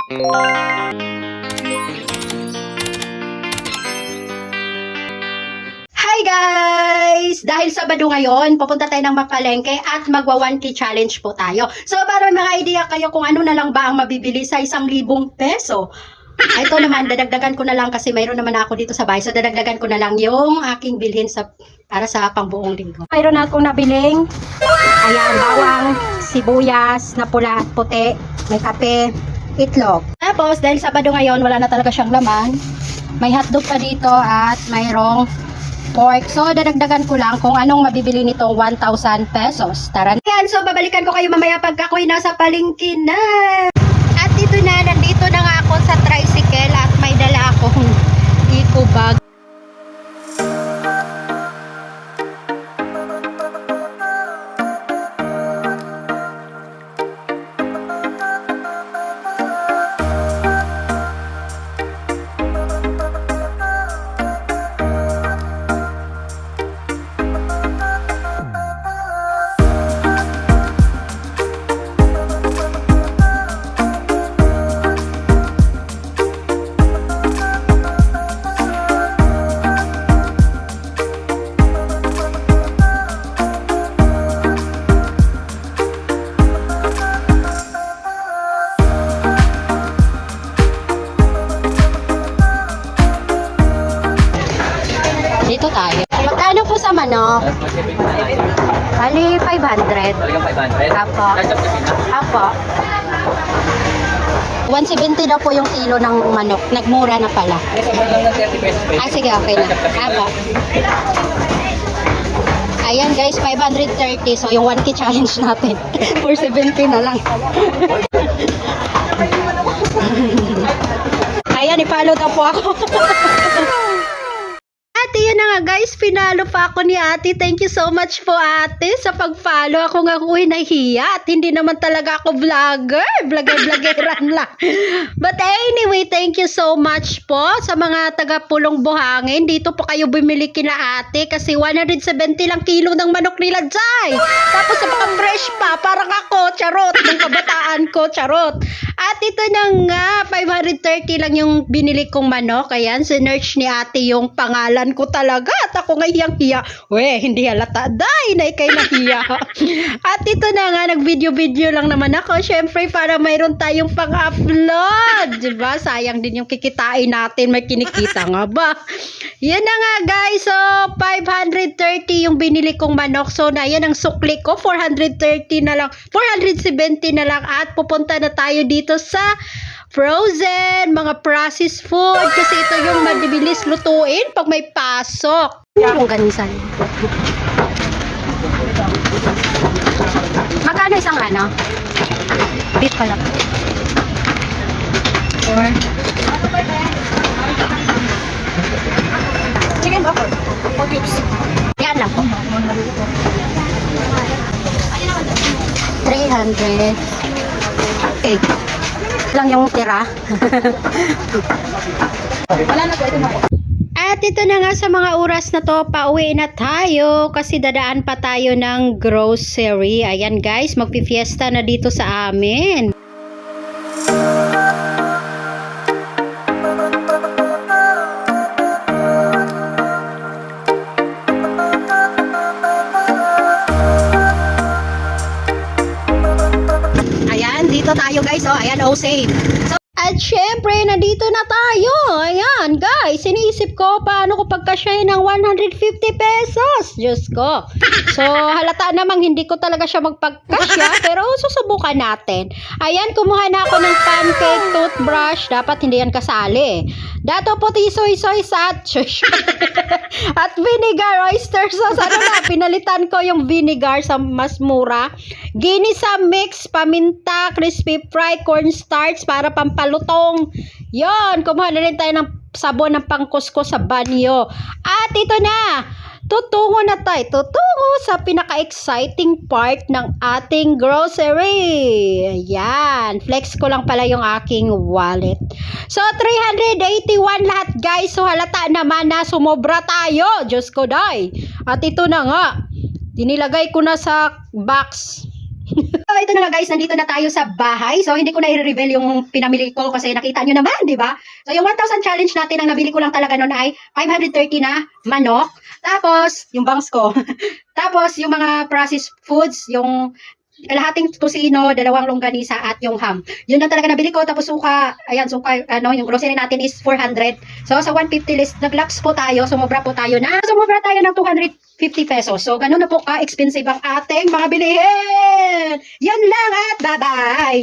Hi guys! Dahil Sabado ngayon, pupunta tayo ng Mapalengke at magwa 1K challenge po tayo. So para mga idea kayo kung ano na lang ba ang mabibili sa 1,000 peso. Ito naman, dadagdagan ko na lang kasi mayroon naman ako dito sa bahay. So dadagdagan ko na lang yung aking bilhin para sa pangbuong linggo. Mayroon akong nabiling, ayan, bawang, sibuyas na pula at puti, may kape, itlog. Tapos dahil Sabado ngayon, wala na talaga siyang laman. May hotdog pa dito at mayroong pork. So, dadagdagan ko lang kung anong mabibili nitong 1,000 pesos. Tara. Ayan, so babalikan ko kayo mamaya pagka ako'y nasa palengke na. At ito na, nandito na nga ako sa tricycle at may dala akong eco bag. Dito tayo. Magkano po sa manok? Bali, 500. Talagang 500? Apo. Kasap na pina? Apo. 170 daw po yung kilo ng manok. Nagmura na pala. Yes, sobrang lang ng 30 pesos. Ah, sige, okay lang. Apo. Ayan guys, 530. So, yung 1K challenge natin. 470 na lang. Ayan, i-follow daw po ako. Ate, yun na nga guys, pinalo pa ako ni ate. Thank you so much po ate sa pag-follow. Ako nga ako'y nahiya at hindi naman talaga ako vlogger. Vlogger-vloggeran lang. But anyway, thank you so much po sa mga taga-Pulong Buhangin. Dito po kayo bumili kina ate kasi 170 lang kilo ng manok nila Jai. Tapos sa mga fresh pa, parang ako, charot, ng kabataan ko, charot. At ito na nga, 530 lang yung binili kong manok. Ayan, sinerch ni ate yung pangalan ko talaga. At ako nga hiyang-hiya. We, hindi halata. Day, na ikay nahiya. At ito na nga, nag-video-video lang naman ako. Syempre, para mayroon tayong pang-upload. Diba? Sayang din yung kikitain natin. May kinikita nga ba? Yan na nga, guys. So, 530 yung binili kong manok. So, na yan ang sukli ko. 430 na lang. 470 na lang. At pupunta na tayo dito sa frozen, mga processed food. Kasi ito yung madibilis lutuin pag may pasok. Yung ganisan. Magkano isang ano? Beef pala. Or? Chicken ba? 4 cubes. Yan lang po. 300. Okay. Lang yung tira. Wala na po, ito na po. At ito na nga sa mga oras na to, pauwi na tayo kasi dadaan pa tayo ng grocery. Ayan guys, magpifiesta na dito sa amin. Ayan, dito tayo guys. Oh, ayan, oh, safe. So, at syempre, nandito na tayo. Ayan, guys. Iniisip ko, paano ko pagkasya ng 150 pesos? Diyos ko. So, halata namang hindi ko talaga siya magpagkasya, pero susubukan natin. Ayan, kumuha na ako ng pancake toothbrush. Dapat hindi yan kasali. Dato puti soy at at vinegar oyster sauce. Ano na, pinalitan ko yung vinegar sa mas mura. Ginisa mix, paminta, crispy fry, cornstarch para pampalutong. Yon, kumuha na rin tayo ng sabon ng pangkusko sa banyo. At ito na, tutungo na tayo. Tutungo sa pinaka-exciting part ng ating grocery. Ayan. Flex ko lang pala yung aking wallet. So, 381 lahat guys. So, halata naman na sumobra tayo. Diyos ko, day. At ito na nga. Dinilagay ko na sa box. ito na nga guys, nandito na tayo sa bahay. So, hindi ko na i-reveal yung pinamili ko kasi nakita nyo naman, di ba? So, yung 1,000 challenge natin, ang nabili ko lang talaga noon ay 530 na manok. Tapos, yung bangs ko. Tapos, yung mga processed foods, yung kalahating tusino, 2 longganisa at yung ham. Yun lang talaga nabili ko. Tapos suka, ayan, suka, yung grocery natin is 400. So, sa 150 list, naglaps po tayo, sumobra tayo ng 250 pesos. So, ganun na po ka-expensive ang ating mga bilihin. Yan lang at bye-bye!